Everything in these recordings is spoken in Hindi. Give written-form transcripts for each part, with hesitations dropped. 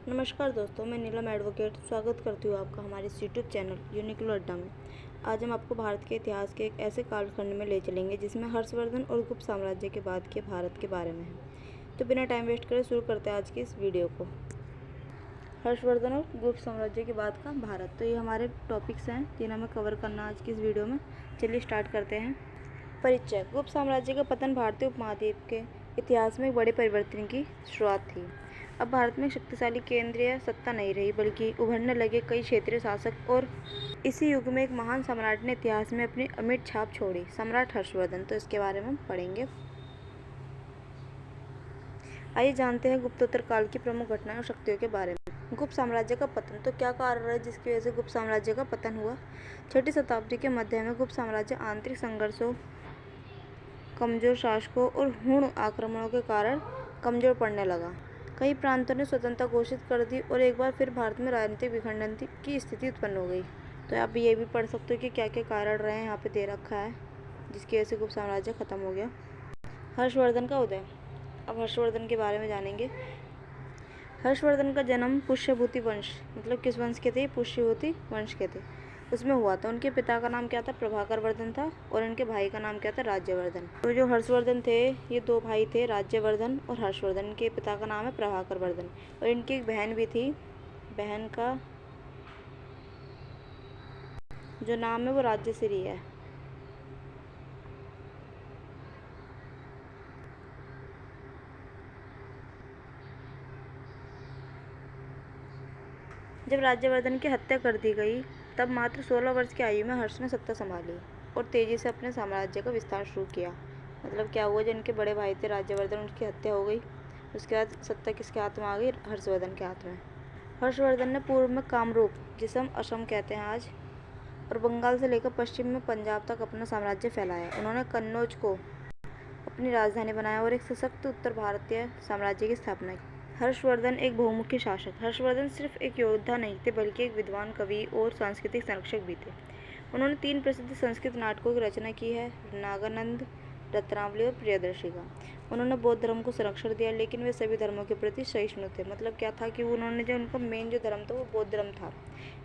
नमस्कार दोस्तों, मैं नीलम एडवोकेट स्वागत करती हूँ आपका हमारे इस यूट्यूब चैनल यूनिकलो अड्डा में। आज हम आपको भारत के इतिहास के एक ऐसे कालखंड में ले चलेंगे जिसमें हर्षवर्धन और गुप्त साम्राज्य के बाद के भारत के बारे में है। तो बिना टाइम वेस्ट करे शुरू करते हैं आज की इस वीडियो को। हर्षवर्धन और गुप्त साम्राज्य के बाद का भारत, तो ये हमारे टॉपिक्स हैं जिन्हें हमें कवर करना आज की इस वीडियो में। चलिए स्टार्ट करते हैं। परिचय। गुप्त साम्राज्य का पतन भारतीय उपमहाद्वीप के इतिहास में एक बड़े परिवर्तन की शुरुआत थी। अब भारत में शक्तिशाली केंद्रीय सत्ता नहीं रही, बल्कि उभरने लगे कई क्षेत्रीय शासक, और इसी युग में एक महान सम्राट ने इतिहास में अपनी अमिट छाप छोड़ी, सम्राट हर्षवर्धन। तो इसके बारे में हम पढ़ेंगे। आइए जानते हैं गुप्तोत्तर काल की प्रमुख घटनाएं और शक्तियों के बारे में। गुप्त साम्राज्य का पतन। तो क्या कारण है जिसकी वजह से गुप्त साम्राज्य का पतन हुआ? 6वीं शताब्दी के मध्य में गुप्त साम्राज्य आंतरिक संघर्षों, कमजोर शासकों और हुण आक्रमणों के कारण कमजोर पड़ने लगा। कई प्रांतों ने स्वतंत्रता घोषित कर दी और एक बार फिर भारत में राजनीतिक विखंडन की स्थिति उत्पन्न हो गई। तो आप ये भी पढ़ सकते हो कि क्या क्या कारण रहे हैं, यहाँ पे दे रखा है, जिसकी वजह से गुप्त साम्राज्य खत्म हो गया। हर्षवर्धन का उदय। अब हर्षवर्धन के बारे में जानेंगे। हर्षवर्धन का जन्म पुष्यभूति वंश, मतलब किस वंश के थे? पुष्यभूति वंश के थे, उसमें हुआ था। उनके पिता का नाम क्या था? प्रभाकर वर्धन था, और इनके भाई का नाम क्या था? राज्यवर्धन। तो जो हर्षवर्धन थे, ये दो भाई थे, राज्यवर्धन और हर्षवर्धन। इनके पिता का नाम है प्रभाकर वर्धन, और इनकी एक बहन भी थी। बहन का जो नाम है वो राज्यश्री है। जब राज्यवर्धन की हत्या कर दी गई, तब मात्र 16 वर्ष की आयु में हर्ष ने सत्ता संभाली और तेजी से अपने साम्राज्य का विस्तार शुरू किया। मतलब क्या हुआ, जिनके बड़े भाई थे राज्यवर्धन, उनकी हत्या हो गई। उसके बाद सत्ता किसके हाथ में आ गई? हर्षवर्धन के हाथ में। हर्षवर्धन ने पूर्व में कामरूप, जिसे हम असम कहते हैं आज, और बंगाल से लेकर पश्चिम में पंजाब तक अपना साम्राज्य फैलाया। उन्होंने कन्नौज को अपनी राजधानी बनाया और एक सशक्त उत्तर भारतीय साम्राज्य की स्थापना की। हर्षवर्धन एक बहुमुखी शासक। हर्षवर्धन सिर्फ एक योद्धा नहीं थे, बल्कि एक विद्वान, कवि और सांस्कृतिक संरक्षक भी थे। उन्होंने 3 प्रसिद्ध संस्कृत नाटकों की रचना की है, नागानंद, रत्नावली और प्रियदर्शिका। उन्होंने बौद्ध धर्म को संरक्षण दिया, लेकिन वे सभी धर्मों के प्रति सहिष्णु थे। मतलब क्या था कि उन्होंने जो उनका मेन जो धर्म था वो बौद्ध धर्म था,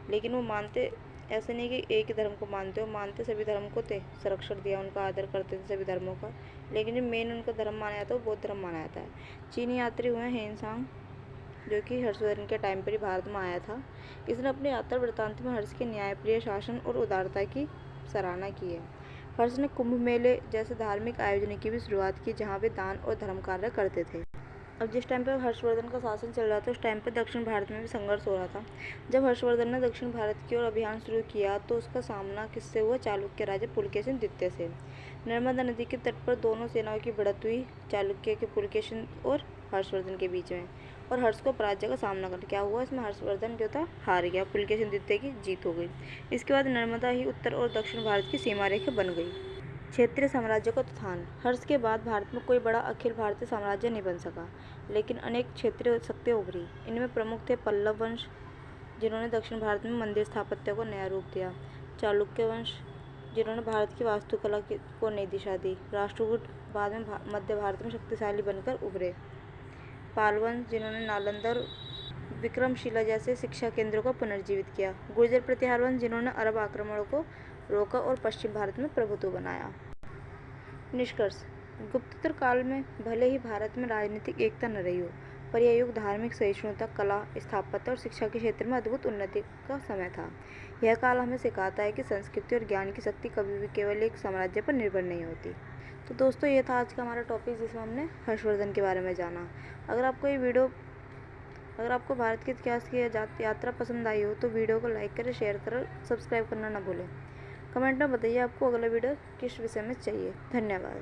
लेकिन वो मानते ऐसे नहीं कि एक ही धर्म को मानते, वो मानते सभी धर्म को थे, संरक्षण दिया, उनका आदर करते थे सभी धर्मों का। लेकिन जो मेन उनका धर्म माना जाता है वो बौद्ध धर्म माना जाता है। चीनी यात्री हुए हेनसांग, जो कि हर्षवर्धन के टाइम पर ही भारत में आया था। इसने अपने यात्रा वृत्तांत में हर्ष के न्यायप्रिय शासन और उदारता की सराहना की है। हर्ष ने कुंभ मेले जैसे धार्मिक आयोजन की भी शुरुआत की, जहाँ वे दान और धर्म कार्य करते थे। अब जिस टाइम पर हर्षवर्धन का शासन चल रहा था, उस टाइम पर दक्षिण भारत में भी संघर्ष हो रहा था। जब हर्षवर्धन ने दक्षिण भारत की ओर अभियान शुरू किया, तो उसका सामना किससे हुआ? चालुक्य राजा पुलकेशिन द्वितीय से। नर्मदा नदी के तट पर दोनों सेनाओं की भिड़ंत हुई, चालुक्य के पुलकेशिन और हर्षवर्धन के बीच में, और हर्ष को पराजय का सामना कर। क्या हुआ इसमें? हर्षवर्धन जो था हार गया, पुलकेशिन द्वितीय की जीत हो गई। इसके बाद नर्मदा ही उत्तर और दक्षिण भारत की सीमा रेखा बन गई। क्षेत्रीय साम्राज्य का उत्थान। हर्ष के बाद भारत में कोई बड़ा अखिल भारतीय साम्राज्य नहीं बन सका, लेकिन अनेक क्षेत्रीय शक्तियाँ उभरी। इनमें प्रमुख थे पल्लव वंश, जिन्होंने दक्षिण भारत में मंदिर स्थापत्य को नया रूप दिया। चालुक्य वंश, जिन्होंने भारत की वास्तुकला को नई दिशा दी। राष्ट्रकूट बाद में मध्य भारत में शक्तिशाली बनकर उभरे। पाल वंश, जिन्होंने नालंदा और विक्रमशिला जैसे शिक्षा केंद्रों को पुनर्जीवित किया। गुर्जर प्रतिहार वंश, जिन्होंने अरब आक्रमणों को रोका और पश्चिम भारत में प्रभुत्व बनाया। निष्कर्ष। गुप्तोत्तर काल में भले ही भारत में राजनीतिक एकता न रही हो, पर यह युग धार्मिक सहिष्णुता, कला, स्थापत्य और शिक्षा के क्षेत्र में अद्भुत उन्नति का समय था। यह काल हमें सिखाता है कि संस्कृति और ज्ञान की शक्ति कभी भी केवल एक साम्राज्य पर निर्भर नहीं होती। तो दोस्तों, ये था आज का हमारा टॉपिक, जिसमें हमने हर्षवर्धन के बारे में जाना। अगर आपको भारत के इतिहास की यात्रा पसंद आई हो, तो वीडियो को लाइक करें, शेयर करें, सब्सक्राइब करना ना भूलें। कमेंट में बताइए आपको अगला वीडियो किस विषय में चाहिए। धन्यवाद।